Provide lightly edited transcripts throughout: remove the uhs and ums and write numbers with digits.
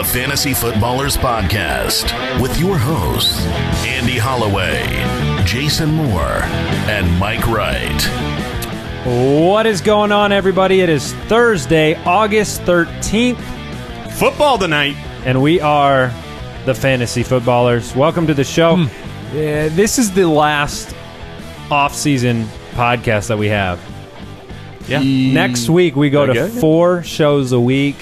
The Fantasy Footballers Podcast with your hosts, Andy Holloway, Jason Moore, and Mike Wright. What is going on, everybody? It is Thursday, August 13th. Football tonight. And we are the Fantasy Footballers. Welcome to the show. This is the last off-season podcast that we have. Yeah. Next week, we go to 4 shows a week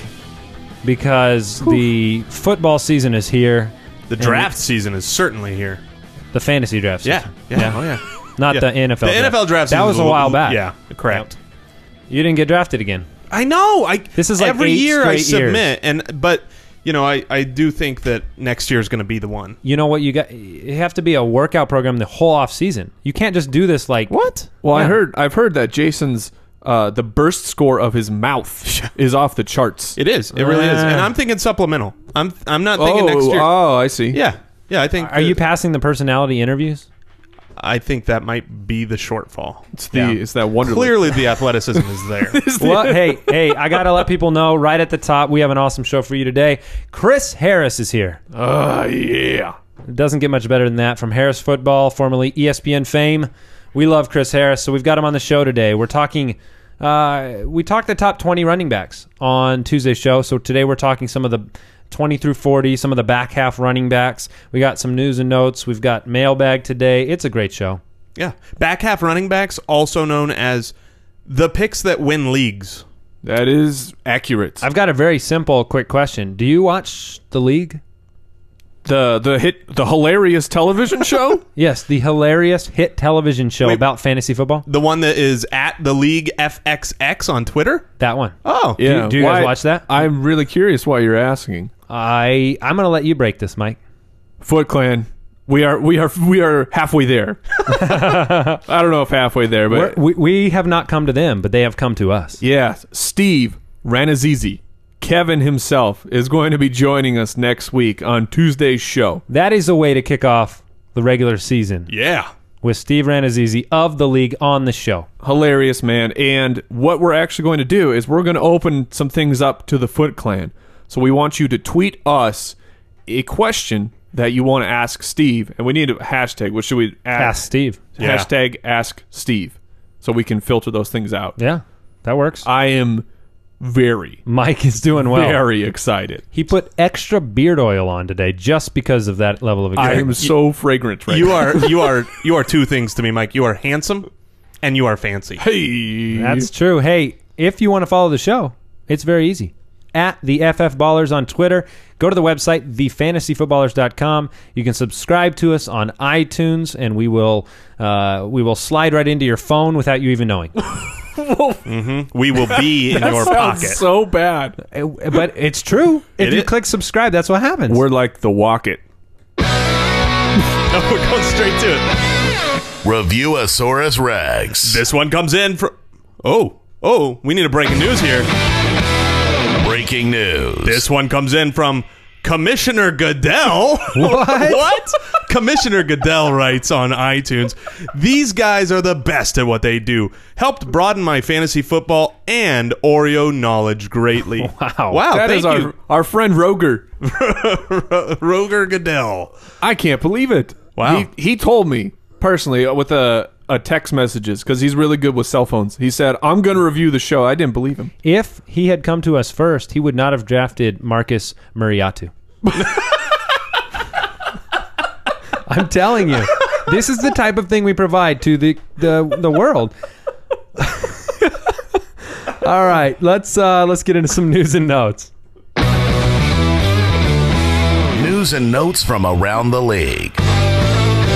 because the football season is here. The draft season is certainly here. The fantasy draft season. Yeah. Oh, yeah. Not the NFL The draft. NFL draft That was a while back. Yeah, correct. You didn't get drafted again. I know. This is like every 8 year I straight submit, but you know, I do think that next year is going to be the one. You know what? You have to be a workout program the whole off season. You can't just do this like What? Well, Yeah. I've heard that Jason's the burst score of his mouth is off the charts. It is. It really is. And I'm thinking supplemental. I'm not thinking next year. Oh, I see. Yeah. I think. Are you passing the personality interviews? I think that might be the shortfall. It's that wonderful. Clearly, the athleticism is there. Well, hey, I got to let people know right at the top, we have an awesome show for you today. Chris Harris is here. Yeah. It doesn't get much better than that. From Harris Football, formerly ESPN fame. We love Chris Harris, so we've got him on the show today. We're talking, we talked the top 20 running backs on Tuesday's show, so today we're talking some of the 20 through 40, some of the back half running backs. We got some news and notes. We've got mailbag today. It's a great show. Yeah. Back half running backs, also known as the picks that win leagues. That is accurate. I've got a very simple, quick question. Do you watch The League? The hilarious television show? Yes, the hilarious hit television show about fantasy football. The one that is at the League FXX on Twitter? That one. Oh. Yeah. Do you guys watch that? I'm really curious why you're asking. I'm going to let you break this, Mike. Foot Clan. We are halfway there. I don't know if halfway there, but We have not come to them, but they have come to us. yeah, Steve Ranazizi, Kevin himself, is going to be joining us next week on Tuesday's show. That is a way to kick off the regular season Yeah. with Steve Ranazizi of The League on the show. Hilarious, man. And what we're actually going to do is we're going to open some things up to the Foot Clan. So we want you to tweet us a question that you want to ask Steve, and we need a hashtag. What should we Ask Steve. Yeah. Hashtag Ask Steve, so we can filter those things out. Yeah, that works. I am Mike is doing well. very excited. He put extra beard oil on today just because of that level of I excitement. am so fragrant right You now. you are two things to me, Mike. You are handsome and you are fancy. Hey, That's true. Hey, if you want to follow the show, it's very easy. At the FF Ballers on Twitter. Go to the website, thefantasyfootballers.com. You can subscribe to us on iTunes, and we will slide right into your phone without you even knowing. We will be in your sounds pocket. so bad. But it's true. If It you is. click subscribe, that's what happens. We're like the Walk It. Oh, we're going straight to it. Review-asaurus Rex. This one comes in from... Oh, we need a breaking news here. Breaking news. This one comes in from Commissioner Goodell. What? Commissioner Goodell writes on iTunes, "These guys are the best at what they do. Helped broaden my fantasy football and Oreo knowledge greatly." Wow, That thank is you. our friend Roger. Roger Goodell. I can't believe it. Wow. He told me personally with a text messages because he's really good with cell phones. He said, "I'm going to review the show." I didn't believe him. If he had come to us first, he would not have drafted Marcus Mariota. I'm telling you, this is the type of thing we provide to the world. All right, let's get into some news and notes. News and notes from around the league.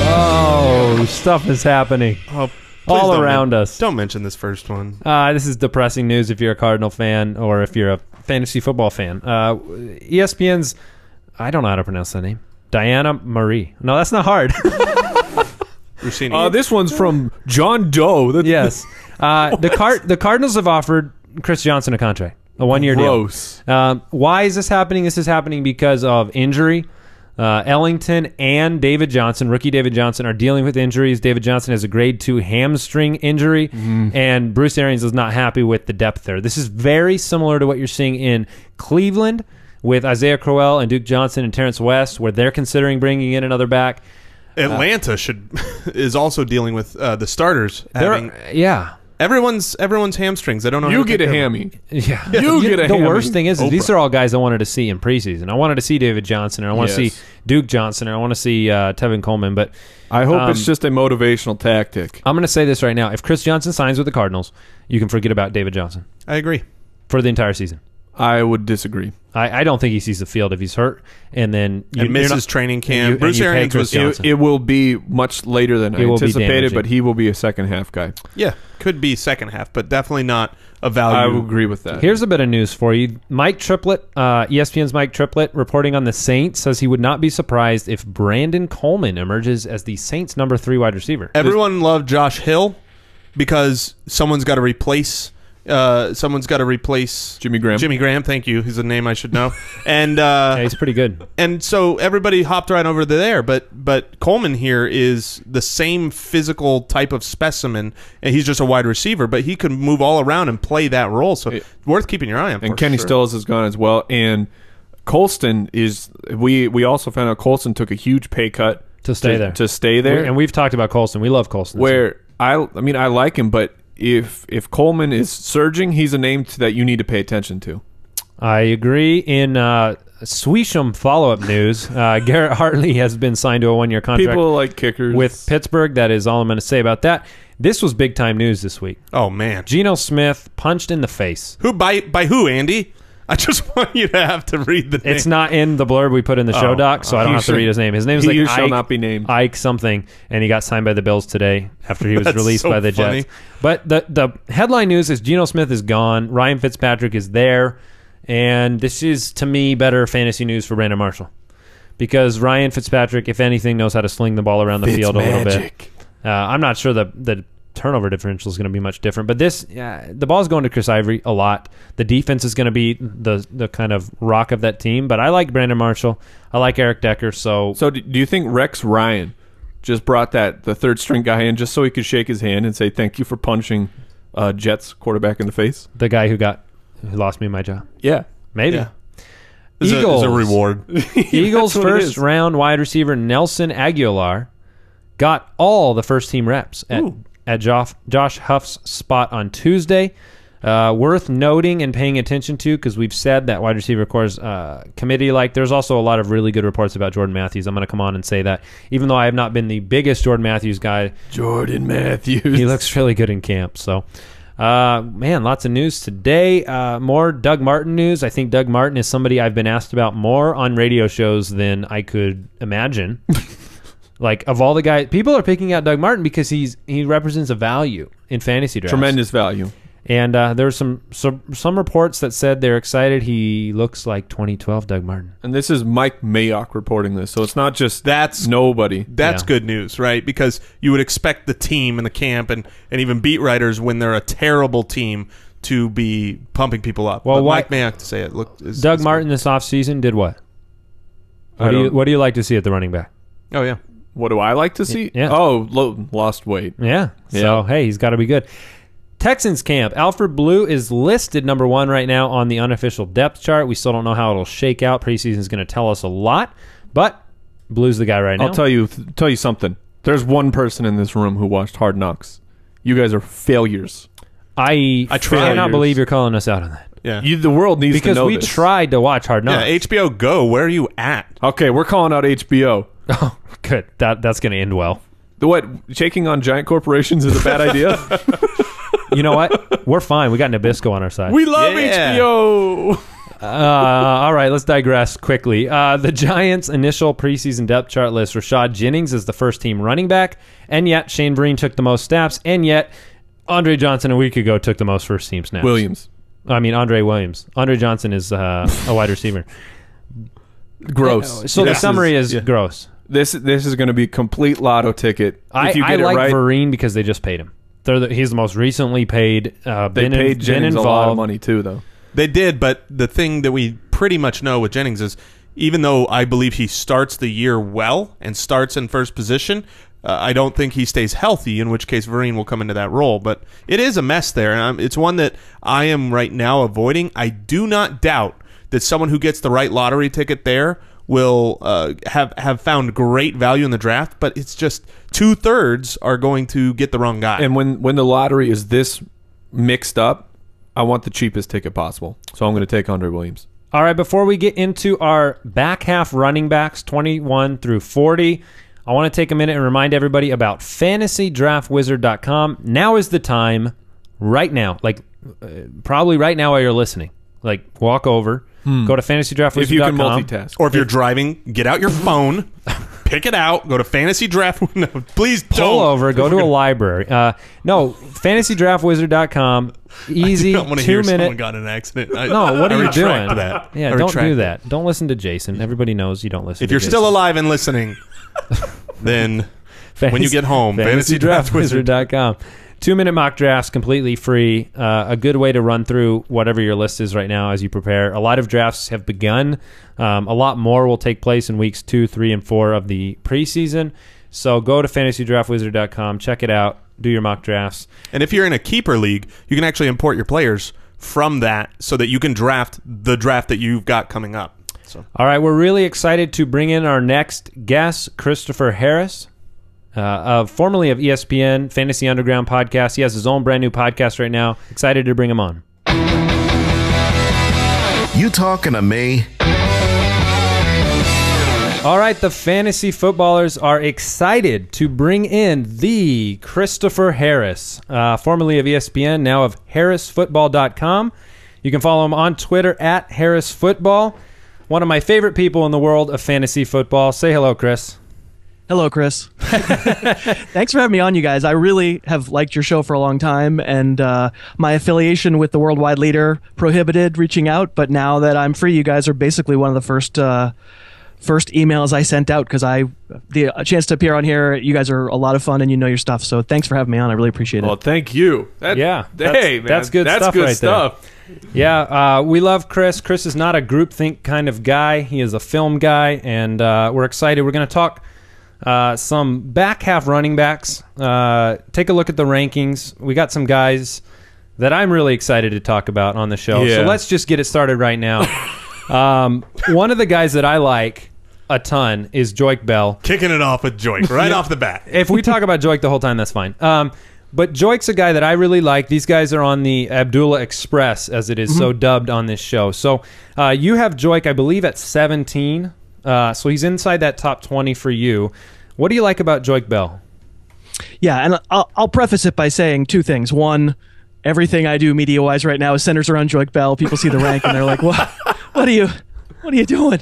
Oh, stuff is happening Oh, all please around us. Don't mention this first one. This is depressing news if you're a Cardinal fan or if you're a fantasy football fan. ESPN's, I don't know how to pronounce that name, Diana Marie. No, that's not hard. This one's from John Doe. Yes. The Cardinals have offered Chris Johnson a contract, a one-year deal. Gross. Why is this happening? This is happening because of injury. Ellington and David Johnson, rookie David Johnson, are dealing with injuries. David Johnson has a grade 2 hamstring injury, and Bruce Arians is not happy with the depth there. This is very similar to what you're seeing in Cleveland with Isaiah Crowell and Duke Johnson and Terrence West, where they're considering bringing in another back. Atlanta is also dealing with the starters. Everyone's hamstrings. I don't know. You get a hammy. Yeah, You get a The hammy. worst thing is these are all guys I wanted to see in preseason. I wanted to see David Johnson, and I want to Yes. see Duke Johnson, and I want to see Tevin Coleman. But I hope it's just a motivational tactic. I'm going to say this right now: if Chris Johnson signs with the Cardinals, you can forget about David Johnson I agree. for the entire season. I would disagree. I don't think he sees the field if he's hurt, and then And misses training camp. Bruce and you pay Arians Chris was Johnson. It will be much later than I It will be anticipated, damaging. but he will be a second half guy. could be second half, but definitely not a value. I would agree with that. Here's a bit of news for you. Mike Triplett, ESPN's Mike Triplett, reporting on the Saints, says he would not be surprised if Brandon Coleman emerges as the Saints' number 3 wide receiver. Everyone loved Josh Hill because someone's got to replace. Jimmy Graham. Jimmy Graham, thank you. He's a name I should know. And Yeah, he's pretty good. and so everybody hopped right over to there. But Coleman here is the same physical type of specimen, and he's just a wide receiver. But he can move all around and play that role. So worth keeping your eye on. And for Kenny sure. Stills is gone as well. And Colston is. We also found out Colston took a huge pay cut To stay there. To stay there. And we've talked about Colston. We love Colston. where I like him, but if Coleman is surging, he's a name that you need to pay attention to. I agree. In Swisham follow-up news, Garrett Hartley has been signed to a 1-year contract People like kickers with Pittsburgh. That is all I'm going to say about that. This was big-time news this week. Oh man, Geno Smith punched in the face. who by who? Andy? I just want you to have to read the name. It's not in the blurb we put in the show doc, so I don't he have to should- read his name. His name's he like shall Ike, not be named. Ike something, and he got signed by the Bills today after he was That's released so by the funny. Jets. But the headline news is Geno Smith is gone. Ryan Fitzpatrick is there, and this is, to me, better fantasy news for Brandon Marshall. Because Ryan Fitzpatrick, if anything, knows how to sling the ball around the field a little bit. I'm not sure the turnover differential is going to be much different, but the ball's going to Chris Ivory a lot. The defense is going to be the kind of rock of that team, but I like Brandon Marshall. I like Eric Decker. So do you think Rex Ryan just brought the third string guy in just so he could shake his hand and say thank you for punching Jets quarterback in the face? the guy who lost me my job, Yeah. maybe. Yeah. It's Eagles. a reward. Eagles That's what it first is. round wide receiver Nelson Aguilar got all the first team reps at Josh Huff's spot on Tuesday. Worth noting and paying attention to, because we've said that wide receiver core's committee. There's also a lot of really good reports about Jordan Matthews. I'm going to come on and say that, even though I have not been the biggest Jordan Matthews guy, Jordan Matthews. he looks really good in camp. So, man, lots of news today. More Doug Martin news. I think Doug Martin is somebody I've been asked about more on radio shows than I could imagine. Of all the guys, people are picking out Doug Martin because he represents a value in fantasy drafts. Tremendous value. And there were some reports that said they're excited he looks like 2012 Doug Martin. And this is Mike Mayock reporting this, so it's not just That's nobody. That's Yeah. good news, right? Because you would expect the team and the camp and even beat writers when they're a terrible team to be pumping people up. Well, But why- Mike Mayock to say it. Doug Martin this offseason did what? I don't- What do you like to see at the running back? Oh yeah. What do I like to see? Yeah. Oh, lost weight. Yeah. So, hey, he's got to be good. Texans camp. Alfred Blue is listed number 1 right now on the unofficial depth chart. We still don't know how it'll shake out. Preseason is going to tell us a lot, but Blue's the guy right now. I'll tell you something. There's one person in this room who watched Hard Knocks. You guys are failures. I tried. cannot believe you're calling us out on that. Yeah. The world needs Because to know we this. tried to watch Hard Knocks. Yeah, HBO Go, where are you at? Okay, we're calling out HBO. Oh, good. That's going to end well. What, shaking on giant corporations is a bad idea? You know what? We're fine. We got Nabisco on our side. We love Yeah. HBO. All right, let's digress quickly. The Giants' initial preseason depth chart list, Rashad Jennings is the first-team running back, and yet Shane Vereen took the most snaps, and yet Andre Johnson a week ago took the most first-team snaps. Andre Williams. Andre Johnson is a wide receiver. Gross. So the This summary is yeah. gross. This is going to be a complete lotto ticket. I If you get like it right, Vereen because they just paid him. He's the most recently paid. they been paid Jennings a lot of involved. money too, though. They did, but the thing that we pretty much know with Jennings is even though I believe he starts the year well and starts in first position, I don't think he stays healthy, in which case Vereen will come into that role. But it is a mess there, and it's one that I am right now avoiding. I do not doubt that someone who gets the right lottery ticket there will have found great value in the draft, but it's just 2/3 are going to get the wrong guy. And when the lottery is this mixed up, I want the cheapest ticket possible. So I'm going to take Andre Williams. All right, before we get into our back half running backs, 21 through 40, I want to take a minute and remind everybody about FantasyDraftWizard.com. Now is the time, right now, probably right now while you're listening. Walk over, go to FantasyDraftWizard.com. If you can multitask. Or if you're driving, get out your phone, pick it out, go to Fantasy Draft. No, please pull don't. over, go to a library. No, FantasyDraftWizard.com. Easy, I don't want to 2 hear someone minute. got in an accident. No, what are you doing? That. Yeah, I don't retract do that. Don't listen to Jason. Everybody knows you don't listen If to you're Jason. still alive and listening, then when you get home, FantasyDraftWizard.com. 2-minute mock drafts, completely free. A good way to run through whatever your list is right now as you prepare. A lot of drafts have begun. A lot more will take place in weeks 2, 3, and 4 of the preseason. So go to FantasyDraftWizard.com, check it out, do your mock drafts. And if you're in a keeper league, you can actually import your players from that so that you can draft the draft that you've got coming up. So. All right, we're really excited to bring in our next guest, Christopher Harris. Formerly of ESPN, Fantasy Underground podcast. He has his own brand new podcast right now. Excited to bring him on. You talking to me? All right, the fantasy footballers are excited to bring in the Christopher Harris, formerly of ESPN, now of HarrisFootball.com. You can follow him on Twitter at HarrisFootball. One of my favorite people in the world of fantasy football. Say hello, Chris. Hello, Chris. Thanks for having me on, you guys. I really have liked your show for a long time, and my affiliation with the Worldwide Leader prohibited reaching out, but now that I'm free, you guys are basically one of the first emails I sent out because a chance to appear on here. You guys are a lot of fun and you know your stuff, so thanks for having me on. I really appreciate it. Well, thank you. Hey, man, that's good that's stuff good right stuff. there. Yeah, we love Chris. Chris is not a groupthink kind of guy. He is a film guy, and we're excited. We're going to talk some back half running backs. Take a look at the rankings. We got some guys that I'm really excited to talk about on the show. Yeah. So let's just get it started right now. One of the guys that I like a ton is Joique Bell. Kicking it off with Joique right off the bat. If we talk about Joique the whole time, that's fine. But Joique's a guy that I really like. These guys are on the Abdullah Express, as it is so dubbed on this show. So you have Joique, I believe, at 17. So he's inside that top 20 for you. What do you like about Joique Bell? Yeah, and I'll preface it by saying two things. One, everything I do media-wise right now is centers around Joique Bell. People see the rank and they're like, "What are you doing?"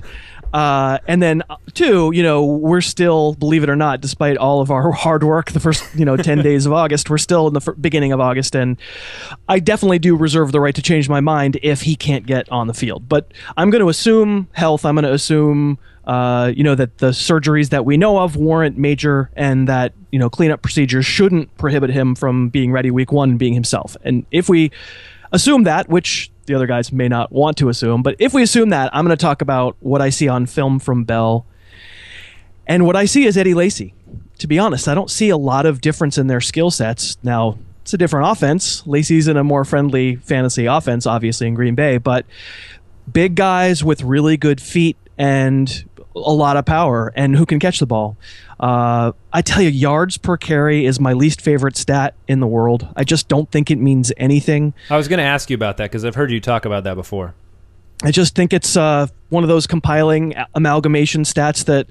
And then two, we're still, believe it or not, despite all of our hard work, the first 10 days of August, we're still in the beginning of August, and I definitely do reserve the right to change my mind if he can't get on the field. But I'm going to assume health. I'm going to assume that the surgeries that we know of warrant major, and that cleanup procedures shouldn't prohibit him from being ready week 1 and being himself. And if we assume that, which the other guys may not want to assume, but if we assume that, I'm going to talk about what I see on film from Bell. And what I see is Eddie Lacy. To be honest, I don't see a lot of difference in their skill sets. Now, it's a different offense. Lacy's in a more friendly fantasy offense, obviously, in Green Bay, but big guys with really good feet and a lot of power and who can catch the ball. I tell you, yards per carry is my least favorite stat in the world. I just don't think it means anything. I was going to ask you about that because I've heard you talk about that before. I just think it's one of those compiling amalgamation stats that,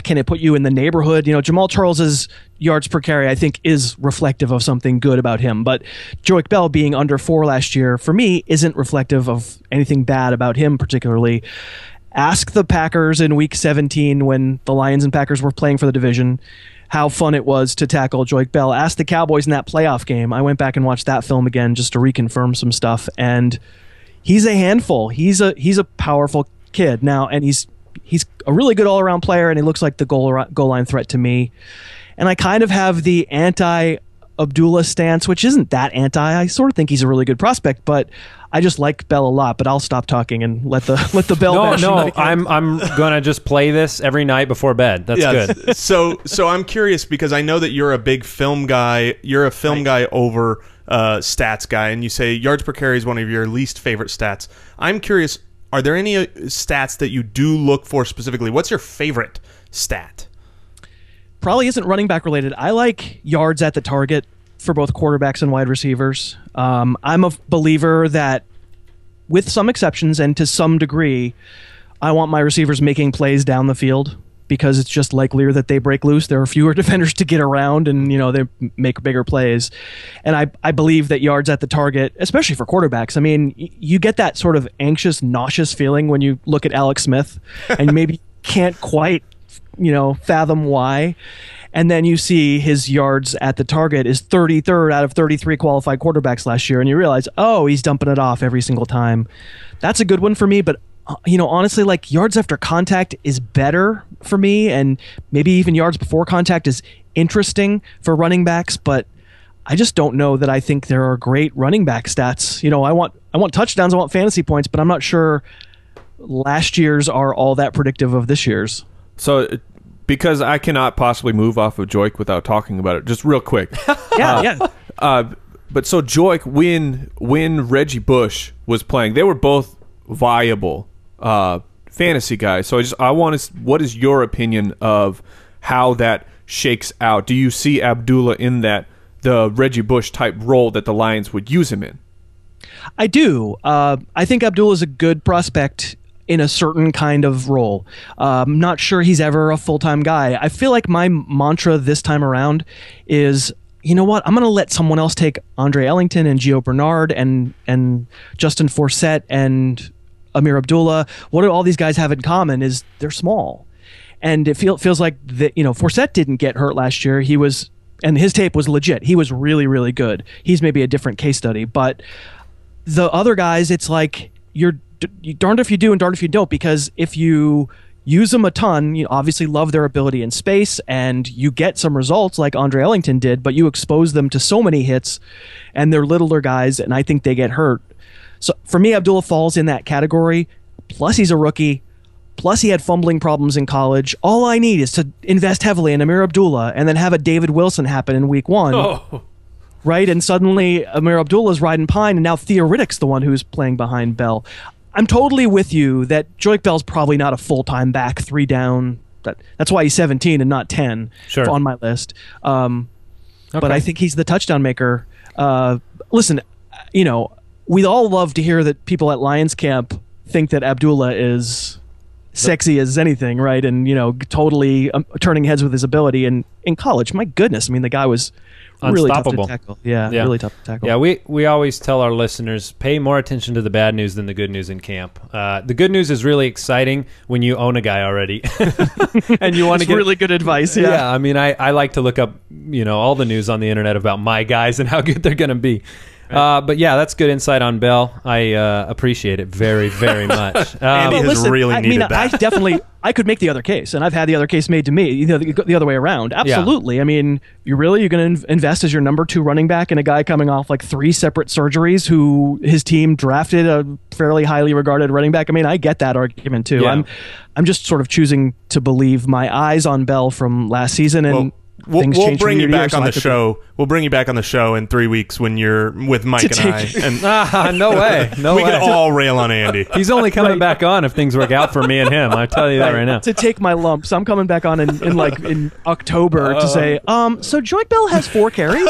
can it put you in the neighborhood? Jamal Charles's yards per carry, I think, is reflective of something good about him. But Joique Bell being under 4 last year, for me, isn't reflective of anything bad about him particularly. Ask the Packers in Week 17 when the Lions and Packers were playing for the division how fun it was to tackle Joique Bell. Ask the Cowboys in that playoff game. I went back and watched that film again just to reconfirm some stuff, and he's a handful. He's a powerful kid now, and he's a really good all-around player, and he looks like the goal line threat to me. And I kind of have the anti-Abdullah stance, which isn't that anti. I sort of think he's a really good prospect, but I just like Bell a lot. But I'll stop talking and let the Bell. No, I'm gonna just play this every night before bed. That's good. So I'm curious because I know that you're a big film guy. You're a film guy over stats guy, and you say yards per carry is one of your least favorite stats. I'm curious. are there any stats that you do look for specifically? What's your favorite stat? Probably isn't running back related. I like yards at the target for both quarterbacks and wide receivers. I'm a believer that, with some exceptions and to some degree, I want my receivers making plays down the field because it's just likelier that they break loose. There are fewer defenders to get around, and they make bigger plays. And I believe that yards at the target, especially for quarterbacks, I mean, you get that sort of anxious, nauseous feeling when you look at Alex Smith and maybe can't quite fathom why. And then you see his yards at the target is 33rd out of 33 qualified quarterbacks last year, and you realize, oh, he's dumping it off every single time. That's a good one for me, but honestly, like, yards after contact is better for me, and maybe even yards before contact is interesting for running backs, but I just don't know that I think there are great running back stats. I want touchdowns, I want fantasy points, but I'm not sure last year's are all that predictive of this year's. So, because I cannot possibly move off of Joik without talking about it, just real quick. Yeah. But so Joik, when Reggie Bush was playing, they were both viable fantasy guys. So I want to. What is your opinion of how that shakes out? Do you see Abdullah in the Reggie Bush type role that the Lions would use him in? I do. I think Abdullah is a good prospect in a certain kind of role. I'm not sure he's ever a full-time guy. I feel like my mantra this time around is, you know what? I'm going to let someone else take Andre Ellington and Gio Bernard and Justin Forsett and Amir Abdullah. What do all these guys have in common is they're small. And it feels like that, Forsett didn't get hurt last year. And his tape was legit. He was really, really good. He's maybe a different case study. But the other guys, it's like you're darned if you do and darned if you don't, because if you use them a ton, you obviously love their ability in space and you get some results like Andre Ellington did, but you expose them to so many hits and they're littler guys, and I think they get hurt. So for me, Abdullah falls in that category. Plus he's a rookie. Plus he had fumbling problems in college. All I need is to invest heavily in Amir Abdullah and then have a David Wilson happen in week 1. Oh. Right? And suddenly Amir Abdullah's riding pine, and now Theo Riddick's the one who's playing behind Bell. I'm totally with you that Joik Bell's probably not a full-time back, 3 down. That's why he's 17 and not 10 on my list. But I think he's the touchdown maker. Listen, we all love to hear that people at Lions camp think that Abdullah is sexy as anything, right? And, totally turning heads with his ability. And in college, my goodness, I mean, the guy was really tough to tackle. Yeah, really tough to tackle. Yeah, we always tell our listeners, pay more attention to the bad news than the good news in camp. The good news is really exciting when you own a guy already. And you want to get really good advice. Yeah, I mean, I like to look up, all the news on the internet about my guys and how good they're going to be. But yeah, that's good insight on Bell. I appreciate it very, very much. Andy has really needed that. I could make the other case, and I've had the other case made to me, the other way around. Absolutely. Yeah. I mean, you're going to invest as your number 2 running back in a guy coming off like 3 separate surgeries who his team drafted a fairly highly regarded running back. I mean, I get that argument too. Yeah. I'm just sort of choosing to believe my eyes on Bell from last season, and We'll bring you back on the show. We'll bring you back on the show in 3 weeks when you're with Mike and I. And no way. We can all rail on Andy. He's only coming back on if things work out for me and him. I tell you that right now. To take my lumps, I'm coming back on in October to say, so Joik Bell has 4 carries.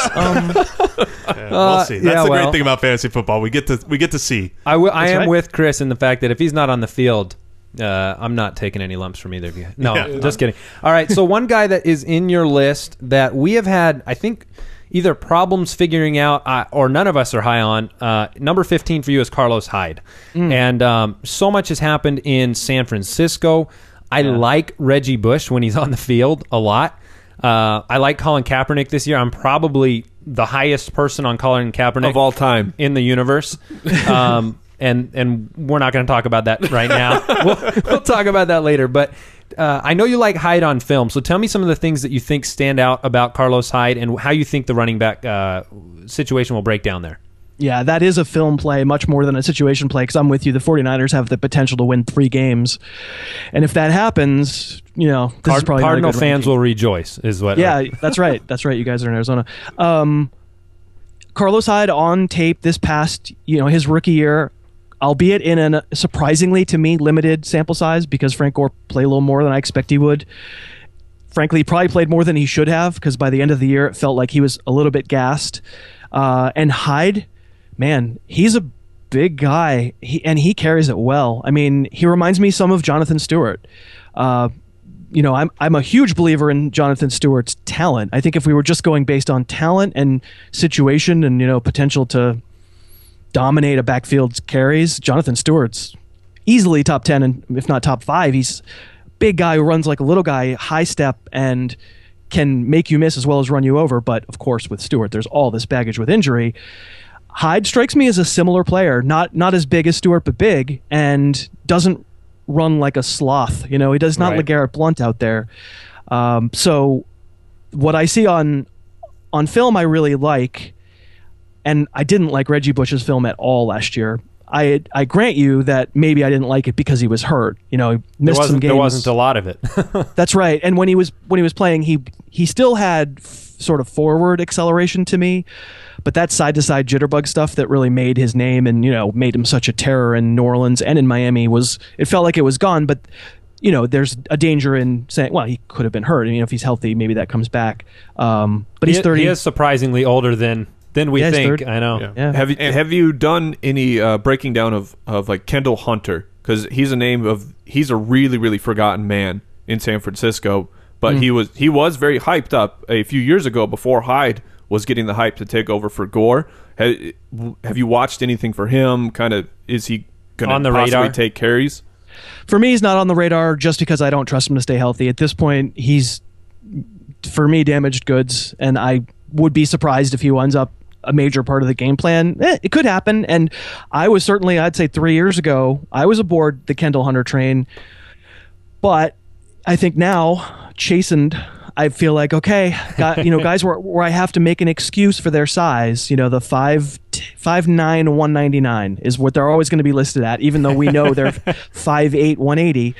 We'll see. That's the great thing about fantasy football. We get to see. I am with Chris in the fact that if he's not on the field, I'm not taking any lumps from either of you. No, just kidding. All right, so one guy that is in your list that we have had, I think, either problems figuring out or none of us are high on, number 15 for you is Carlos Hyde. And so much has happened in San Francisco. I like Reggie Bush when he's on the field a lot. I like Colin Kaepernick this year. I'm probably the highest person on Colin Kaepernick of all time in the universe. And we're not going to talk about that right now. We'll talk about that later. But I know you like Hyde on film, so tell me some of the things that you think stand out about Carlos Hyde and how you think the running back situation will break down there. Yeah, that is a film play much more than a situation play, because I'm with you. The 49ers have the potential to win 3 games. And if that happens, this is probably Cardinal fans will rejoice, is what. Yeah, that's right. That's right. You guys are in Arizona. Carlos Hyde on tape this past, his rookie year, albeit in a surprisingly to me limited sample size, because Frank Gore played a little more than I expect he would. Frankly, he probably played more than he should have, because by the end of the year, it felt like he was a little bit gassed. And Hyde, man, he's a big guy, he carries it well. I mean, he reminds me some of Jonathan Stewart. You know, I'm a huge believer in Jonathan Stewart's talent. I think if we were just going based on talent and situation and, you know, potential to dominate a backfield's carries, Jonathan Stewart's easily top 10, and if not top 5. He's big guy who runs like a little guy, high step, and can make you miss as well as run you over. But of course, with Stewart, there's all this baggage with injury. Hyde strikes me as a similar player, not as big as Stewart, but big, and doesn't run like a sloth. You know, he does not Right. LeGarrette Blount out there. So what I see on film, I really like, and I didn't like Reggie Bush's film at all last year. I grant you that maybe I didn't like it because he was hurt. You know, he missed some games. There wasn't a lot of it. That's right. And when he was playing, he still had sort of forward acceleration to me, but that side to side jitterbug stuff that really made his name and, you know, made him such a terror in New Orleans and in Miami it felt like it was gone. But, you know, there's a danger in saying, well, he could have been hurt. I mean, if he's healthy, maybe that comes back. But he's 30. He is surprisingly older than we Yeah, he's think. 30. I know. Yeah. Yeah. Have you done any breaking down of like Kendall Hunter? Because he's a really, really forgotten man in San Francisco, but he was very hyped up a few years ago before Hyde was getting the hype to take over for Gore. Have you watched anything for him? Kind of, is he going On to the possibly radar? take carries? For me, he's not on the radar just because I don't trust him to stay healthy. At this point, he's, for me, damaged goods, and I would be surprised if he winds up a major part of the game plan. It could happen, and I was certainly, I'd say 3 years ago, I was aboard the Kendall Hunter train, but I think now, chastened, I feel like, okay, guys where I have to make an excuse for their size, you know, the 5'9", 199 is what they're always going to be listed at, even though we know they're 5'8", 180.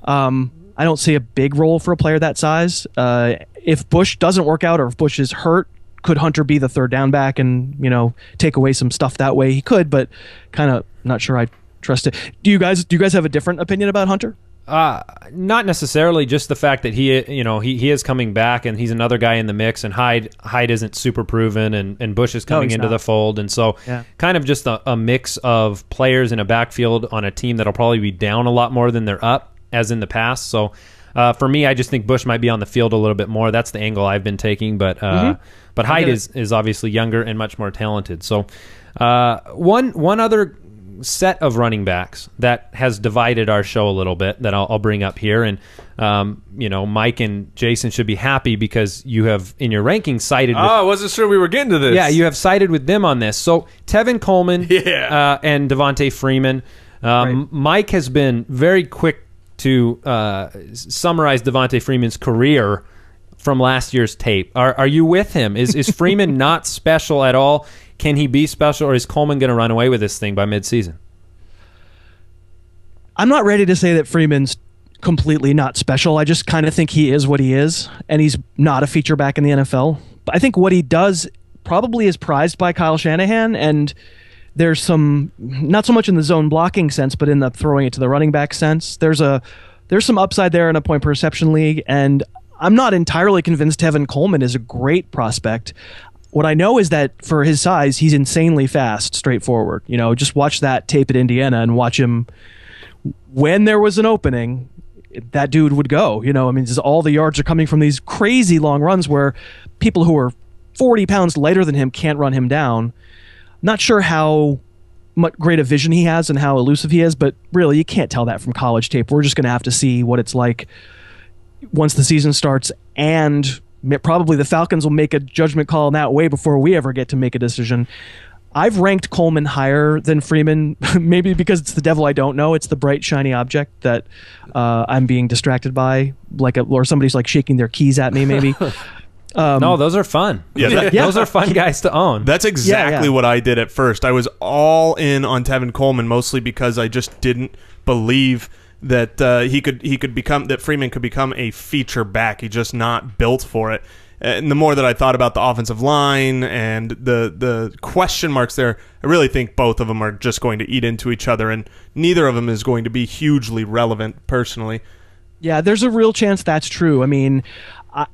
I don't see a big role for a player that size. If Bush doesn't work out or if Bush is hurt, could Hunter be the third down back and, you know, take away some stuff that way? He could, but kind of not sure I trust it. Do you guys have a different opinion about Hunter? Not necessarily, just the fact that he is coming back and he's another guy in the mix, and Hyde isn't super proven, and Bush is coming he's into not. the fold, and so kind of just a mix of players in a backfield on a team that'll probably be down a lot more than they're up, as in the past. So for me, I just think Bush might be on the field a little bit more. That's the angle I've been taking, but Hyde is obviously younger and much more talented. So one other set of running backs that has divided our show a little bit that I'll bring up here, and Mike and Jason should be happy because you have in your rankings cited with, I wasn't sure we were getting to this. yeah, you have sided with them on this. So Tevin Coleman and Devontae Freeman. Right. Mike has been very quick to summarize Devontae Freeman's career from last year's tape. Are you with him? Is Freeman not special at all? Can he be special, or is Coleman going to run away with this thing by midseason? I'm not ready to say that Freeman's completely not special. I just kind of think he is what he is, and he's not a feature back in the NFL. But I think what he does probably is prized by Kyle Shanahan, and there's some, not so much in the zone blocking sense, but in the throwing it to the running back sense. There's some upside there in a point per reception league, and I'm not entirely convinced Tevin Coleman is a great prospect. What I know is that for his size, he's insanely fast, straightforward. You know, just watch that tape at Indiana and watch him. When there was an opening, that dude would go. You know, I mean, all the yards are coming from these crazy long runs where people who are 40 pounds lighter than him can't run him down. Not sure how much great a vision he has and how elusive he is, but really, you can't tell that from college tape. We're just going to have to see what it's like once the season starts, and probably the Falcons will make a judgment call in that way before we ever get to make a decision. I've ranked Coleman higher than Freeman, maybe because it's the devil I don't know. It's the bright, shiny object that I'm being distracted by, or somebody's like shaking their keys at me, maybe. No, those are fun. Yeah, Those are fun guys to own. That's exactly Yeah. what I did at first. I was all in on Tevin Coleman, mostly because I just didn't believe that Freeman could become a feature back. He's just not built for it. And the more that I thought about the offensive line and the question marks there, I really think both of them are just going to eat into each other, and neither of them is going to be hugely relevant personally. Yeah, there's a real chance that's true. I mean,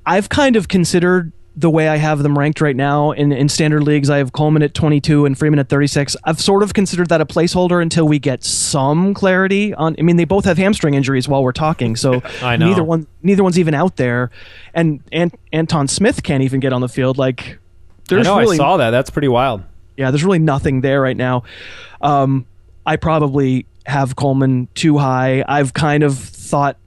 I've kind of considered the way I have them ranked right now in standard leagues. I have Coleman at 22 and Freeman at 36. I've sort of considered that a placeholder until we get some clarity on. I mean, they both have hamstring injuries while we're talking, so I know. neither one's even out there, and Anton Smith can't even get on the field. Like, there's I know, really, I saw that. That's pretty wild. yeah, there's really nothing there right now. I probably have Coleman too high. I've kind of thought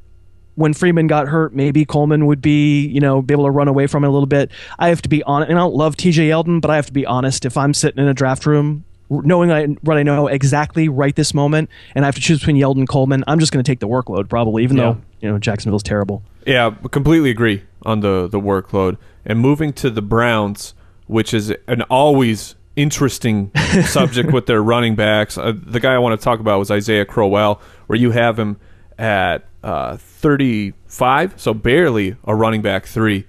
when Freeman got hurt, maybe Coleman would be able to run away from it a little bit. I have to be honest, and I don't love TJ Yeldon, but I have to be honest. If I'm sitting in a draft room, knowing what I know exactly right this moment, and I have to choose between Yeldon and Coleman, I'm just going to take the workload probably, even though Jacksonville's terrible. Yeah, completely agree on the workload. And moving to the Browns, which is an always interesting subject with their running backs. The guy I want to talk about was Isaiah Crowell, where you have him at 35, so barely a running back 3.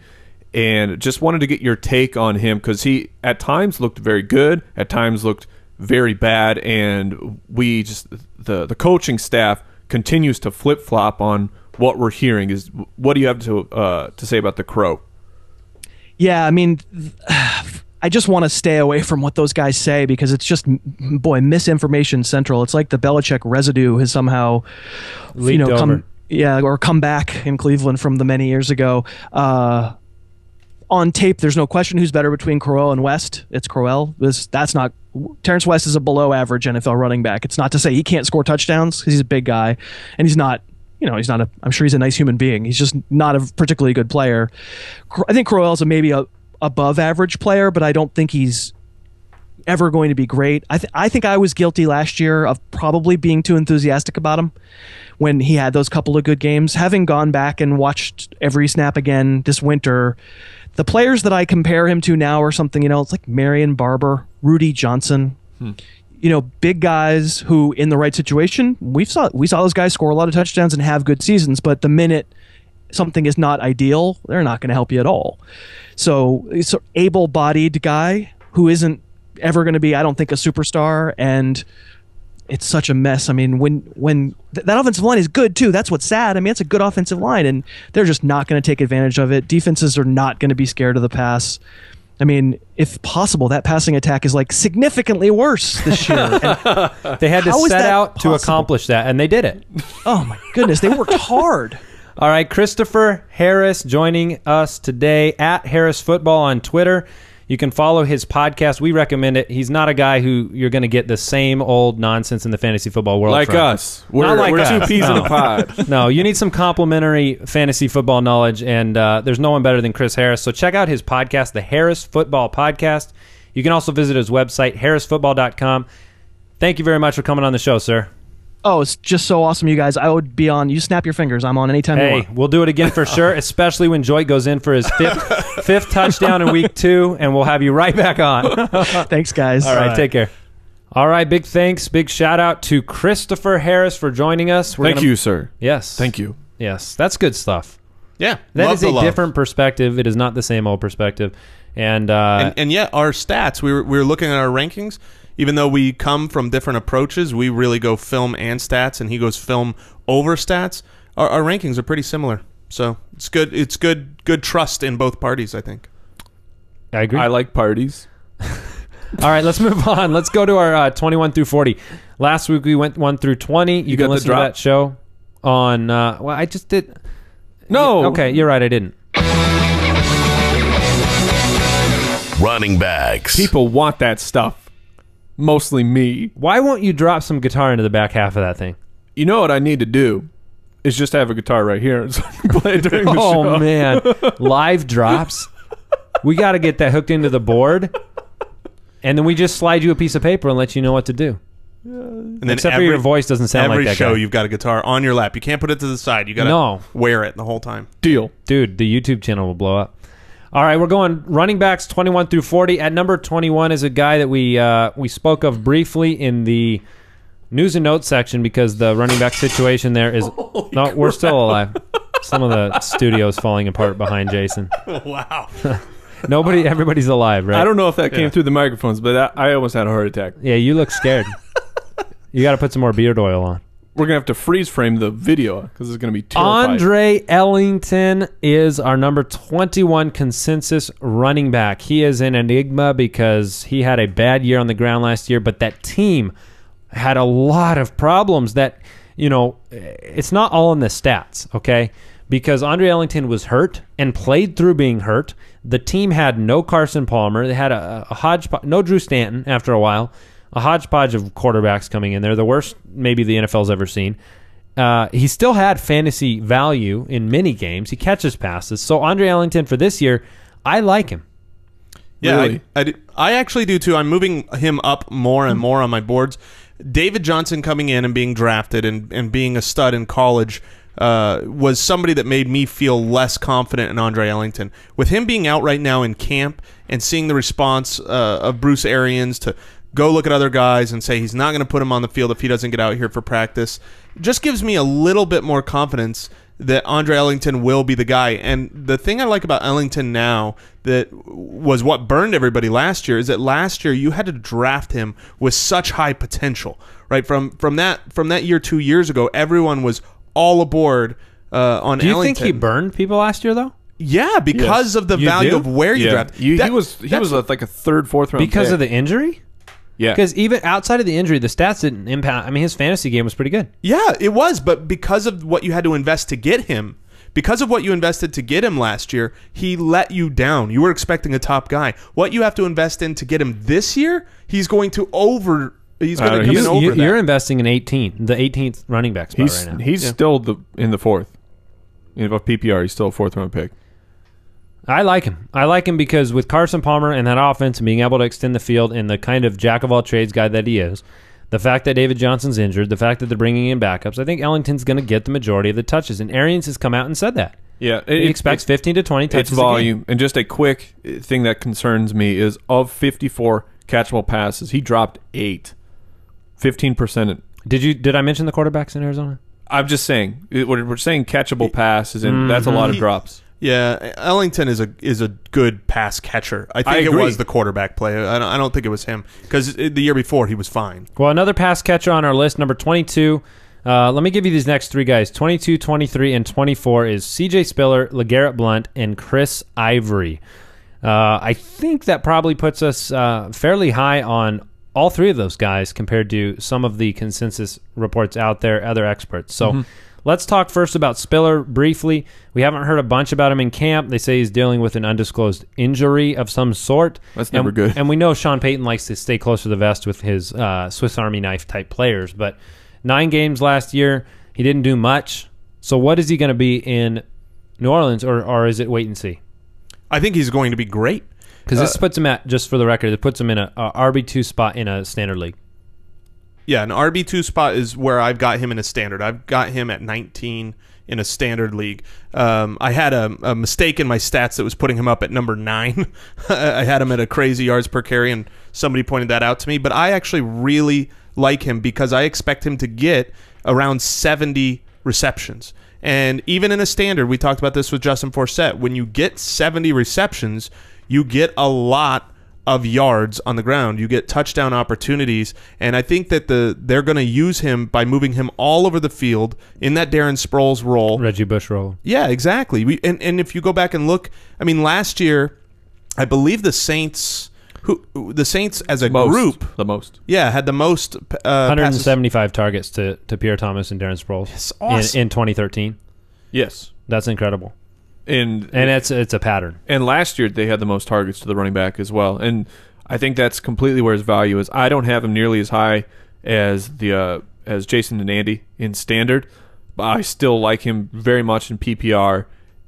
And just wanted to get your take on him, because he at times looked very good, at times looked very bad, and we just the coaching staff continues to flip-flop on what we're hearing. What do you have to say about the Crow? Yeah, I mean, I just want to stay away from what those guys say, because it's just, misinformation central. It's like the Belichick residue has somehow Leaked over. come back in Cleveland from the many years ago. On tape, there's no question who's better between Crowell and West. It's Crowell. Terrence West is a below average NFL running back. It's not to say he can't score touchdowns, because he's a big guy, and he's not. I'm sure he's a nice human being. He's just not a particularly good player. I think Crowell's maybe a above average player, but I don't think he's ever going to be great. I think I was guilty last year of probably being too enthusiastic about him when he had those couple of good games. Having gone back and watched every snap again this winter, the players that I compare him to now are something, it's like Marion Barber, Rudy Johnson, big guys who, in the right situation, we saw those guys score a lot of touchdowns and have good seasons, but the minute something is not ideal, they're not going to help you at all. So it's an able-bodied guy who isn't ever going to be, I don't think, a superstar, and it's such a mess. I mean, when that offensive line is good too, that's what's sad. I mean, it's a good offensive line, and they're just not going to take advantage of it. Defenses are not going to be scared of the pass. I mean, if possible, that passing attack is like significantly worse this year. And they had to how is set that out to possible? accomplish that, and they did it. Oh my goodness, they worked hard. All right, Christopher Harris joining us today at Harris Football on Twitter. You can follow his podcast. We recommend it. He's not a guy who you're going to get the same old nonsense in the fantasy football world Like from. us. We're us. two peas in a pod. No, you need some complimentary fantasy football knowledge, and there's no one better than Chris Harris. So check out his podcast, the Harris Football Podcast. You can also visit his website, harrisfootball.com. Thank you very much for coming on the show, sir. Oh, it's just so awesome, you guys. I would be on. You snap your fingers. I'm on anytime you Hey, want. we'll do it again for sure, especially when Joy goes in for his fifth touchdown in week 2, and we'll have you right back on. Thanks, guys. All right, take care. All right, big thanks, big shout out to Christopher Harris for joining us. Thank you, sir. Yes. Thank you. Yes, that's good stuff. Yeah, That love is the a love. different perspective. It is not the same old perspective. And yet our stats, we were looking at our rankings. Even though we come from different approaches, we really go film and stats, and he goes film over stats. Our rankings are pretty similar, so it's good. It's good trust in both parties, I think. I agree. I like parties. All right, let's move on. Let's go to our 21 through 40. Last week we went 1 through 20. You got can the listen to drop? that show on. Well, I just did. No. Okay, you're right. I didn't. Running backs. People want that stuff. Mostly me. Why won't you drop some guitar into the back half of that thing? You know what I need to do is just have a guitar right here so I can play it during the show. Oh man, live drops. We got to get that hooked into the board, and then we just slide you a piece of paper and let you know what to do. And then Except for your voice doesn't sound like every that show guy. you've got a guitar on your lap. You can't put it to the side. You got to No. wear it the whole time. Deal. Dude, the YouTube channel will blow up. All right, we're going running backs 21 through 40. At number 21 is a guy that we spoke of briefly in the news and notes section because the running back situation there is... No, we're still alive. Some of the studio's falling apart behind Jason. Wow. Everybody's alive, right? I don't know if that came through the microphones, but I almost had a heart attack. Yeah, you look scared. You got to put some more beard oil on. We're going to have to freeze frame the video because it's going to be terrifying. Andre Ellington is our number 21 consensus running back. He is an enigma because he had a bad year on the ground last year, but that team had a lot of problems that, it's not all in the stats, okay? Because Andre Ellington was hurt and played through being hurt. The team had no Carson Palmer. They had a hodgepodge, no Drew Stanton after a while. A hodgepodge of quarterbacks coming in there, the worst maybe the NFL's ever seen. He still had fantasy value in many games. He catches passes. So Andre Ellington for this year, I like him. Yeah, Really? I actually do too. I'm moving him up more and more on my boards. David Johnson coming in and being drafted and being a stud in college was somebody that made me feel less confident in Andre Ellington. With him being out right now in camp and seeing the response of Bruce Arians to go look at other guys and say he's not going to put him on the field if he doesn't get out here for practice, just gives me a little bit more confidence that Andre Ellington will be the guy. And the thing I like about Ellington now that was what burned everybody last year is that last year you had to draft him with such high potential, right? From that year 2 years ago, everyone was all aboard on Ellington. Do you think he burned people last year, though? Yeah, because of the You value do? of where you draft. He was like a third, fourth round Because pick. of the injury? Yeah. Because even outside of the injury, the stats didn't impact. I mean, his fantasy game was pretty good. Yeah, it was, but because of what you had to invest to get him, because of what you invested to get him last year, he let you down. You were expecting a top guy. What you have to invest in to get him this year, he's going to come in over that. You're investing in the 18th running back spot right now. He's still in the fourth. In a PPR, he's still a fourth round pick. I like him. I like him because with Carson Palmer and that offense and being able to extend the field and the kind of jack-of-all-trades guy that he is, the fact that David Johnson's injured, the fact that they're bringing in backups, I think Ellington's going to get the majority of the touches. And Arians has come out and said that. Yeah, He expects 15 to 20 touches It's volume. And just a quick thing that concerns me is of 54 catchable passes, he dropped 8. 15%. Did I mention the quarterbacks in Arizona? I'm just saying. We're saying catchable passes, and that's a lot of drops. Yeah, Ellington is a good pass catcher. I think it agree. was the quarterback play. I don't think it was him because the year before he was fine. Well, another pass catcher on our list, number 22. Let me give you these next three guys. 22, 23, and 24 is C.J. Spiller, LeGarrette Blount, and Chris Ivory. I think that probably puts us fairly high on all three of those guys compared to some of the consensus reports out there, other experts. So let's talk first about Spiller briefly. We haven't heard a bunch about him in camp. They say he's dealing with an undisclosed injury of some sort. That's never good. And we know Sean Payton likes to stay close to the vest with his Swiss Army knife type players. But 9 games last year, he didn't do much. So what is he going to be in New Orleans, or is it wait and see? I think he's going to be great. Because this puts him at, just for the record, it puts him in a RB2 spot in a standard league. Yeah, an RB2 spot is where I've got him in a standard. I've got him at 19 in a standard league. I had a mistake in my stats that was putting him up at number 9. I had him at a crazy yards per carry, and somebody pointed that out to me. But I actually really like him because I expect him to get around 70 receptions. And even in a standard, we talked about this with Justin Forsett, when you get 70 receptions, you get a lot of yards on the ground. You get touchdown opportunities, and I think that they're going to use him by moving him all over the field in that Darren Sproles role. Reggie Bush role. Yeah, exactly. And if you go back and look, I mean, last year, I believe the Saints as a group, the most. Yeah, had the most 175 targets to Pierre Thomas and Darren Sproles That's awesome. in 2013. Yes. That's incredible. And it's a pattern. And last year they had the most targets to the running back as well. And I think that's completely where his value is. I don't have him nearly as high as as Jason and Andy in standard, but I still like him very much in PPR,